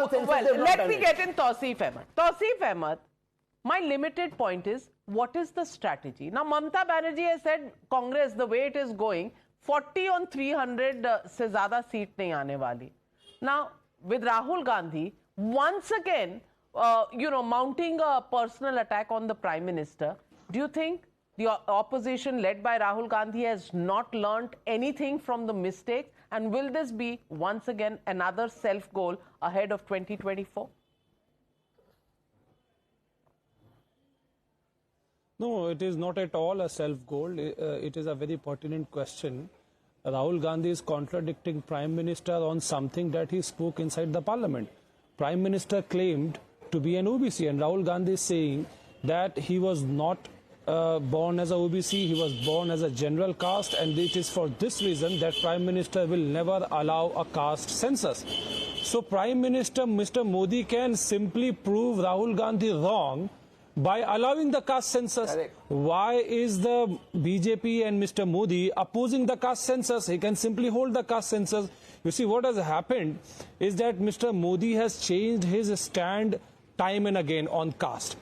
on census. Well, let me get in Tausif Ahmed. Tausif Ahmed, my limited point is, what is the strategy? Now, Mamata Banerjee has said, Congress, the way it is going, 40 on 300 se zyada seat nahi aane wali. Now, with Rahul Gandhi, once again, mounting a personal attack on the Prime Minister, do you think the opposition led by Rahul Gandhi has not learnt anything from the mistakes? And will this be, once again, another self-goal ahead of 2024? No, it is not at all a self-goal. It is a very pertinent question. Rahul Gandhi is contradicting Prime Minister on something that he spoke inside the Parliament. Prime Minister claimed to be an OBC, and Rahul Gandhi is saying that he was not born as a OBC, he was born as a general caste, and it is for this reason that Prime Minister will never allow a caste census. So Prime Minister Mr. Modi can simply prove Rahul Gandhi wrong by allowing the caste census. Correct. Why is the BJP and Mr. Modi opposing the caste census? He can simply hold the caste census. You see, what has happened is that Mr. Modi has changed his stand time and again on caste.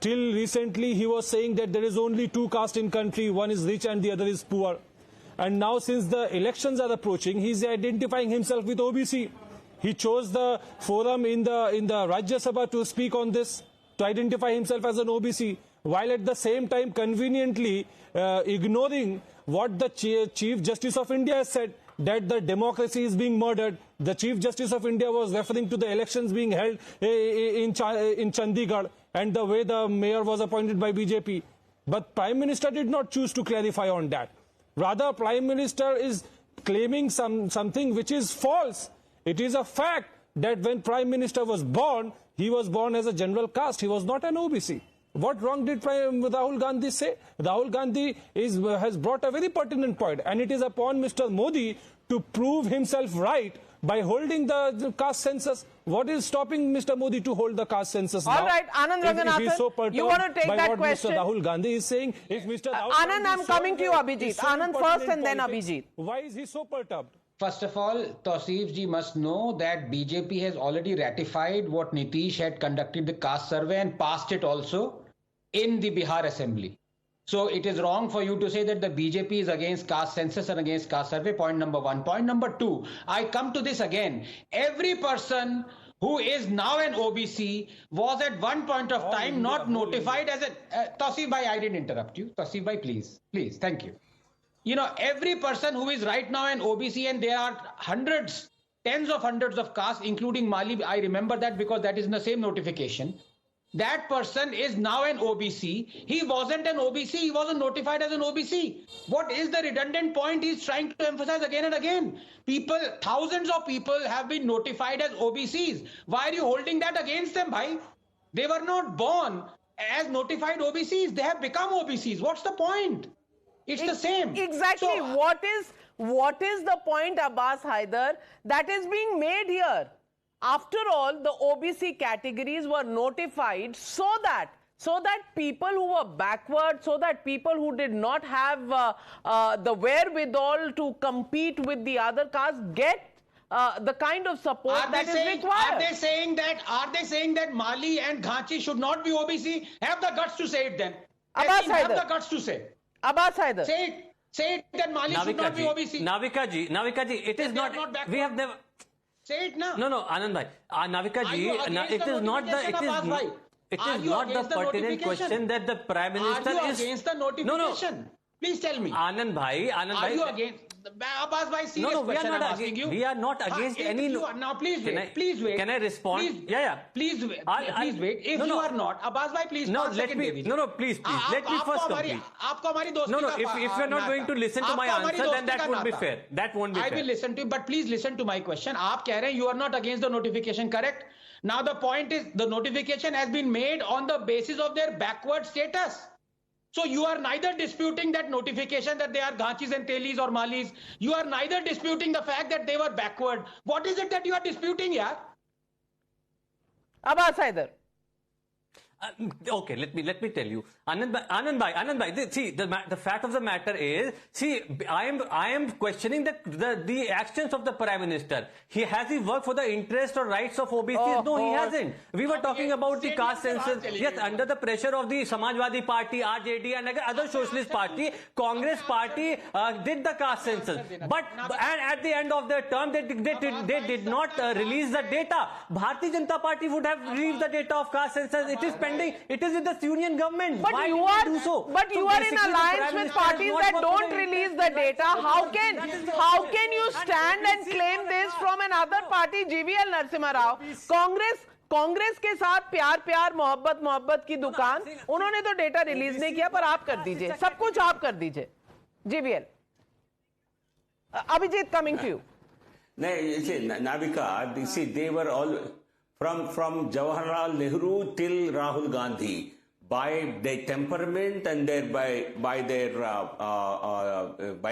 Till recently, he was saying that there is only two castes in country, one is rich and the other is poor. And now, since the elections are approaching, he is identifying himself with OBC. He chose the forum in the Rajya Sabha to speak on this, to identify himself as an OBC, while at the same time conveniently ignoring what the Chief Justice of India has said, that the democracy is being murdered. The Chief Justice of India was referring to the elections being held in Chandigarh and the way the mayor was appointed by BJP. But Prime Minister did not choose to clarify on that. Rather, Prime Minister is claiming something which is false. It is a fact that when Prime Minister was born, he was born as a general caste. He was not an OBC. What wrong did Rahul Gandhi say? Rahul Gandhi has brought a very pertinent point, and it is upon Mr. Modi to prove himself right by holding the caste census. What is stopping Mr. Modi to hold the caste census now? All right, Anand Ranganathan, you want to take that question? Mr. Rahul Gandhi is saying, if Mr. Rahul Anand, I'm coming to you, Abhijit. Anand first and then Abhijit. Why is he so perturbed? First of all, Tausif ji must know that BJP has already ratified what Nitish had conducted the caste survey and passed it also in the Bihar Assembly. So it is wrong for you to say that the BJP is against caste census and against caste survey, point number one. Point number two, I come to this again. Every person who is now an OBC was at one point of time not notified as a... Tausif bhai, I didn't interrupt you. Tausif bhai, please, thank you. You know, every person who is right now an OBC, and there are hundreds, tens of hundreds of castes, including Mali, I remember that because that is in the same notification. That person is now an OBC. He wasn't an OBC. He wasn't notified as an OBC. What is the redundant point he's trying to emphasize again and again? People, thousands of people have been notified as OBCs. Why are you holding that against them, bhai? They were not born as notified OBCs. They have become OBCs. What's the point? It's the same. Exactly. So, what is the point, Abbas Haider, that is being made here? After all, the OBC categories were notified so that people who were backward, so that people who did not have the wherewithal to compete with the other castes get the kind of support that is required. Are they saying that Mali and Ghanchi should not be OBC? Have the guts to say it then. Abbas Haider. Have the guts to say. Abbas Haider. Say it that Mali should not be OBC. Navika ji, it is not. We have never. Say it now. No, Anand bhai. Navika ji, it is not the pertinent question that the Prime Minister is. Are you against the notification? No. Please tell me. Anand bhai. Are you against? Abbas bhai, serious question I'm asking you. We are not against any. Now please wait. Can I respond? Yeah. Please wait. If you are not, Abbas bhai, please. No, let me. Please. Let me first complete. No. If you are not going to listen to my answer, then that won't be fair. That won't be fair. I will listen to you, but please listen to my question. आप कह रहे हैं you are not against the notification, correct? Now the point is the notification has been made on the basis of their backward status. So you are neither disputing that notification that they are Ghanchis and Telis or Malis. You are neither disputing the fact that they were backward. What is it that you are disputing, yaar? Abbas Haider. Okay, let me tell you, Anand bhai, see, the fact of the matter is, see, I am questioning the actions of the Prime Minister. Has he worked for the interest or rights of OBCs? No, he hasn't. We were talking about the caste census. Yes, under the pressure of the Samajwadi Party, RJD, and other socialist party, Congress Party did the caste census. But and at the end of their term, they did not release the data. Bharatiya Janata Party would have released the data of caste census. It is pending. It is with the union government. But why you did are they do so? But you are in alliance with parties that don't release the data. How can you stand and claim this from another party? GVL Narasimha Rao, Congress के साथ प्यार मोहब्बत की दुकान, उन्होंने तो data release नहीं किया, पर आप कर दीजिए, सब कुछ आप कर दीजिए. GVL, Abhijit, coming to you. No, you see, Navika, you see, they were all from Jawaharlal Nehru till Rahul Gandhi, by their temperament and by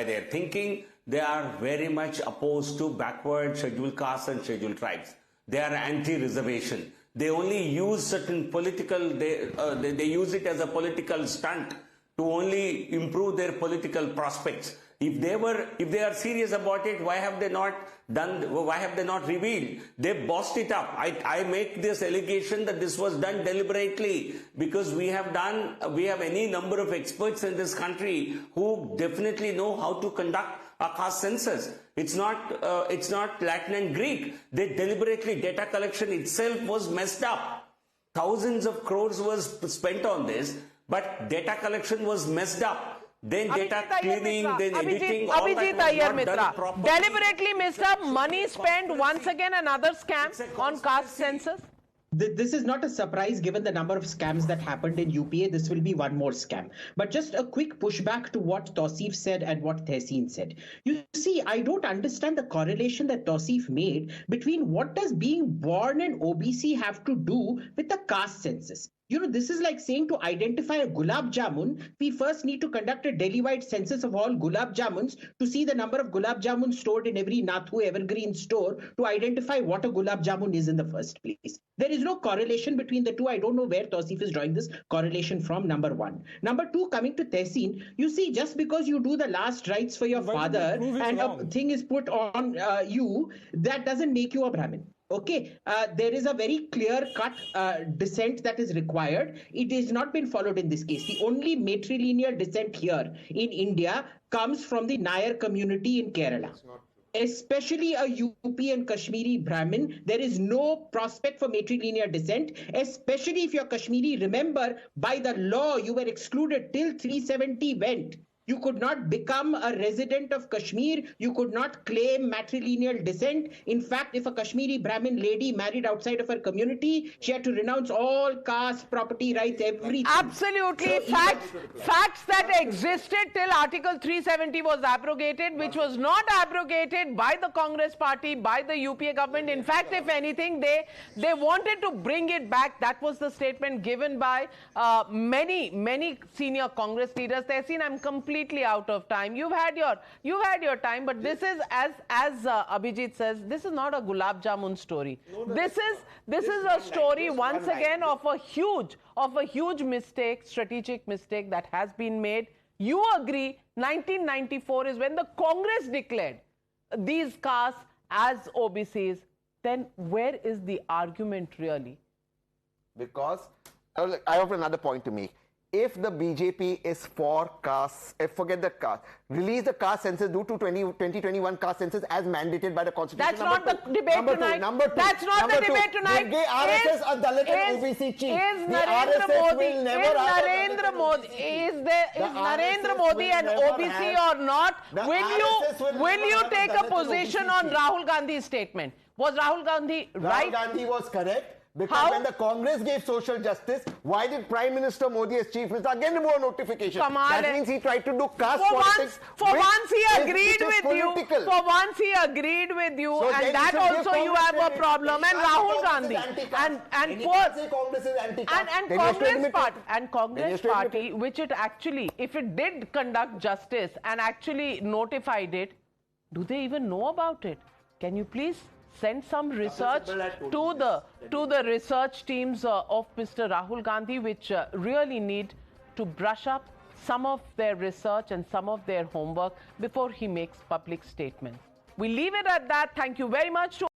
their thinking, they are very much opposed to backward scheduled castes and scheduled tribes. They are anti-reservation. They only use certain political, they use it as a political stunt to only improve their political prospects. If they are serious about it, why have they not revealed? They bossed it up. I make this allegation that this was done deliberately, because we have any number of experts in this country who definitely know how to conduct a caste census. It's not Latin and Greek. They deliberately, data collection itself was messed up. Thousands of crores was spent on this, but data collection was messed up. Then data cleaning, then editing, all that was not done properly. Deliberately messed up, money spent, once again another scam on caste census. This is not a surprise given the number of scams that happened in UPA. This will be one more scam. But just a quick pushback to what Tausif said and what Tehseen said. You see, I don't understand the correlation that Tausif made between what does being born an OBC have to do with the caste census. You know, this is like saying to identify a gulab jamun, we first need to conduct a Delhi-wide census of all gulab jamuns to see the number of gulab jamuns stored in every Nathu evergreen store to identify what a gulab jamun is in the first place. There is no correlation between the two. I don't know where Tausif is drawing this correlation from, number one. Number two, coming to Tehseen, you see, just because you do the last rites for your father and a thing is put on you, that doesn't make you a Brahmin. Okay, there is a very clear-cut descent that is required. It has not been followed in this case. The only matrilineal descent here in India comes from the Nair community in Kerala. Especially a UP and Kashmiri Brahmin, there is no prospect for matrilineal descent, especially if you're Kashmiri. Remember, by the law, you were excluded till 370 went. You could not become a resident of Kashmir. You could not claim matrilineal descent. In fact, if a Kashmiri Brahmin lady married outside of her community, she had to renounce all caste, property rights, everything. Absolutely. So facts that existed till Article 370 was abrogated, which was not abrogated by the Congress party, by the UPA government. In fact, if anything, they wanted to bring it back. That was the statement given by many senior Congress leaders. Tehseen, I'm completely out of time. You've had your time, but this is, as Abhijit says, this is not a gulab jamun story. This is a story once again of a huge mistake, strategic mistake that has been made. You agree 1994 is when the Congress declared these castes as OBCs. Then where is the argument really? Because I have another point to make. If the BJP is for castes, forget the caste, release the caste census, do to 2021 caste census as mandated by the Constitution. That's not the debate tonight. That's not the debate tonight. Give RSS a Dalit and OBC chief. Is Narendra Modi an OBC or not? Will you take a position on Rahul Gandhi's statement? Was Rahul Gandhi right? Rahul Gandhi was correct. Because when the Congress gave social justice, why did Prime Minister Modi as Chief Minister again remove a notification? That means he tried to do caste politics. For once he agreed with you. For once he agreed with you, so and that also you have a problem. And Rahul Gandhi and Congress party, which it actually, if it did conduct justice and actually notified it, do they even know about it? Can you please send some research to the research teams of Mr. Rahul Gandhi, which really need to brush up some of their research and some of their homework before he makes public statements. We leave it at that. Thank you very much to